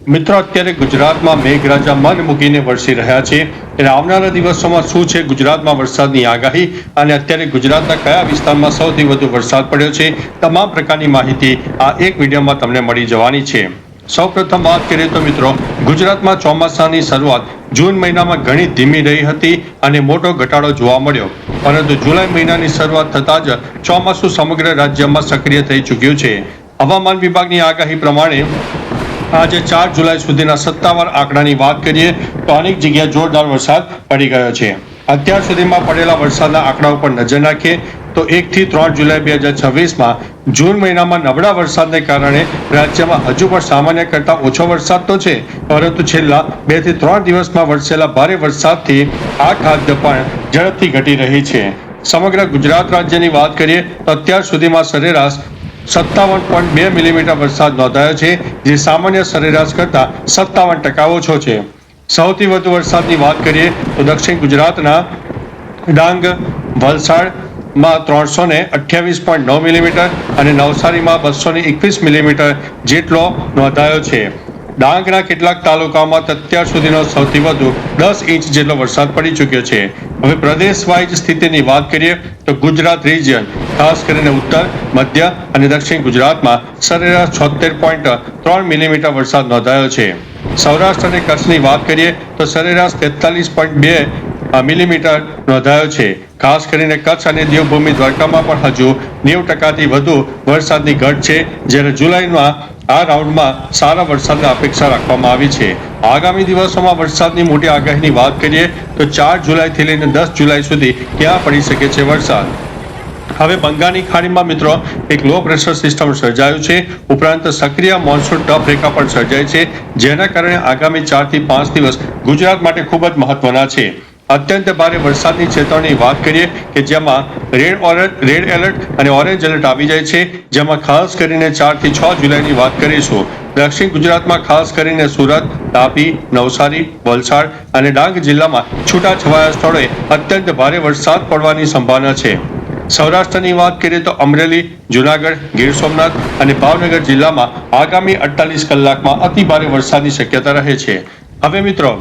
મિત્રો, અત્યારે ગુજરાતમાં મેઘરાજા મન મૂકીને વરસી રહ્યા છે. એટલે આવનારા દિવસોમાં શું છે ગુજરાતમાં વરસાદની આગાહી અને અત્યારે ગુજરાતના કયા વિસ્તારમાં સૌથી વધુ વરસાદ પડ્યો છે, તમામ પ્રકારની માહિતી આ એક વિડીયોમાં તમને મળી જવાની છે. સૌપ્રથમ વાત કરીએ તો મિત્રો, ગુજરાતમાં ચોમાસાની શરૂઆત જૂન મહિનામાં ઘણી ધીમી રહી હતી અને મોટો ઘટાડો જોવા મળ્યો, પરંતુ જુલાઈ મહિનાની શરૂઆત થતાં જ ચોમાસું સમગ્ર રાજ્યમાં સક્રિય થઈ ચૂક્યું છે. હવામાન વિભાગની આગાહી પ્રમાણે આજે 4 જુલાઈ સુધીના સત્તાવાર આંકડાની વાત કરીએ તો અનેક જગ્યાએ જોરદાર વરસાદ પડી ગયો છે. અત્યાર સુધીમાં પડેલા વરસાદના આંકડા ઉપર નજર નાખીએ તો 1 થી 3 જુલાઈ 2026માં જૂન મહિનામાં નબળા વરસાદને કારણે રાજ્યમાં હજુ પણ સામાન્ય કરતાં ઓછો વરસાદ તો છે, પરંતુ છેલ્લા 2 થી 3 દિવસમાં વરસેલા ભારે વરસાદથી આગ ખાદ્ય પણ ઝડપથી ઘટી રહી છે. સમગ્ર ગુજરાત રાજ્યની વાત કરીએ તો અત્યાર સુધીમાં સરેરાશ 57.2 મિલીમીટર વરસાદ નોંધાયો છે, જે સામાન્ય સરેરાશ કરતાં 57% ઓછો છે. સૌથી વધુ વરસાદની વાત કરીએ તો દક્ષિણ ગુજરાતના ડાંગ, વલસાડમાં 328.9 મિલીમીટર અને નવસારીમાં 221 મિલીમીટર જેટલો નોંધાયો છે. ડાંગના કેટલાક તાલુકાઓમાં અત્યાર સુધીનો સૌથી વધુ 10 ઇંચ જેટલો વરસાદ પડી ચૂક્યો છે. હવે પ્રદેશ વાઇઝ સ્થિતિની વાત કરીએ તો ગુજરાત રિજિયન, ખાસ કરીને ઉત્તર, મધ્ય અને દક્ષિણ ગુજરાતમાં સરેરાશ 76.3 મિલીમીટર વરસાદ નોંધાયો છે. સૌરાષ્ટ્ર અને કચ્છની વાત કરીએ તો સરેરાશ 43.2 મિલીમીટર નોંધાયો છે. ખાસ કરીને કચ્છ અને દેવભૂમિ દ્વારકામાં પણ હજુ 90%થી વધુ વરસાદની ઘટ છે, જ્યારે જુલાઈમાં આ રાઉન્ડમાં સારા વરસાદની અપેક્ષા રાખવામાં આવી છે. આગામી દિવસોમાં વરસાદની મોટી આગાહીની વાત કરીએ તો 4 જુલાઈથી લઈને 10 જુલાઈ સુધી ક્યાં પડી શકે છે વરસાદ. હવે બંગાળની ખાડીમાં મિત્રો એક લો પ્રેશર સિસ્ટમ સર્જાયું છે, ઉપરાંત સક્રિય મોન્સૂન ટફ રેખા પણ સર્જાય છે, જેના કારણે આગામી 4 થી 5 દિવસ ગુજરાત માટે ખૂબ જ મહત્વના છે. અત્યંત ભારે વરસાદની ચેતવણીની વાત કરીએ કે જેમાં રેડ એલર્ટ અને ઓરેન્જ એલર્ટ આવી જાય છે, જેમાં ખાસ કરીને 4 થી 6 જુલાઈની વાત કરીશું. દક્ષિણ ગુજરાતમાં ખાસ કરીને સુરત, તાપી, નવસારી, વલસાડ અને ડાંગ જિલ્લામાં છૂટાછવાયા સ્થળોએ અત્યંત ભારે વરસાદ પડવાની સંભાવના છે. સૌરાષ્ટ્રની વાત કરીએ તો અમરેલી, જૂનાગઢ, ગીર સોમનાથ અને ભાવનગર જિલ્લામાં આગામી 48 કલાકમાં અતિ ભારે વરસાદની શક્યતા રહે છે. હવે મિત્રો,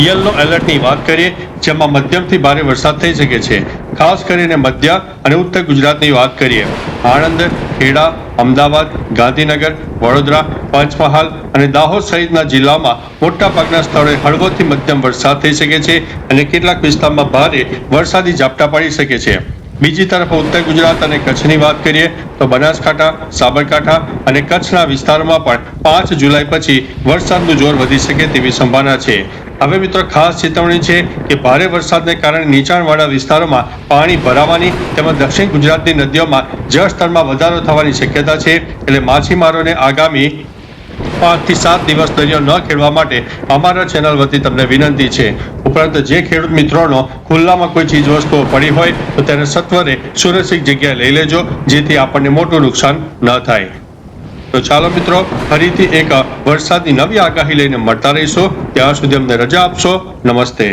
યલો એલર્ટની વાત કરીએ જેમાં મધ્યમથી ભારે વરસાદ થઈ શકે છે. ખાસ કરીને મધ્ય અને ઉત્તર ગુજરાતની વાત કરીએ આણંદ, ખેડા, અમદાવાદ, ગાંધીનગર, વડોદરા, પંચમહાલ અને દાહોદ સહિતના જિલ્લામાં મોટાભાગના સ્થળોએ હળવોથી મધ્યમ વરસાદ થઈ શકે છે અને કેટલાક વિસ્તારમાં ભારે વરસાદી ઝાપટા પડી શકે છે. બીજી તરફ ઉત્તર ગુજરાત અને કચ્છની વાત કરીએ તો બનાસકાંઠા, સાબરકાંઠા અને કચ્છના વિસ્તારોમાં પણ 5 જુલાઈ પછી વરસાદનું જોર વધી શકે તેવી સંભાવના છે. હવે મિત્રો, ખાસ ચેતવણી છે કે ભારે વરસાદને કારણે નીચાણવાળા વિસ્તારોમાં પાણી ભરાવાની તેમજ દક્ષિણ ગુજરાતની નદીઓમાં જળસ્તરમાં વધારો થવાની શક્યતા છે. એટલે માછીમારોને આગામી 5 થી 7 દિવસ દરિયો ન ખેડવા માટે અમારા ચેનલ વતી તમને વિનંતી છે. ઉપરાંત જે ખેડૂત મિત્રોનો ખુલ્લામાં કોઈ ચીજ વસ્તુઓ પડી હોય તો તેને સત્વરે સુરક્ષિત જગ્યાએ લઈ લેજો, જેથી આપણને મોટું નુકસાન ન થાય. તો ચાલો મિત્રો, ફરીથી એક વરસાદની નવી આગાહી લઈને મળતા રહીશું. ત્યાં સુધી અમને રજા આપશો. નમસ્તે.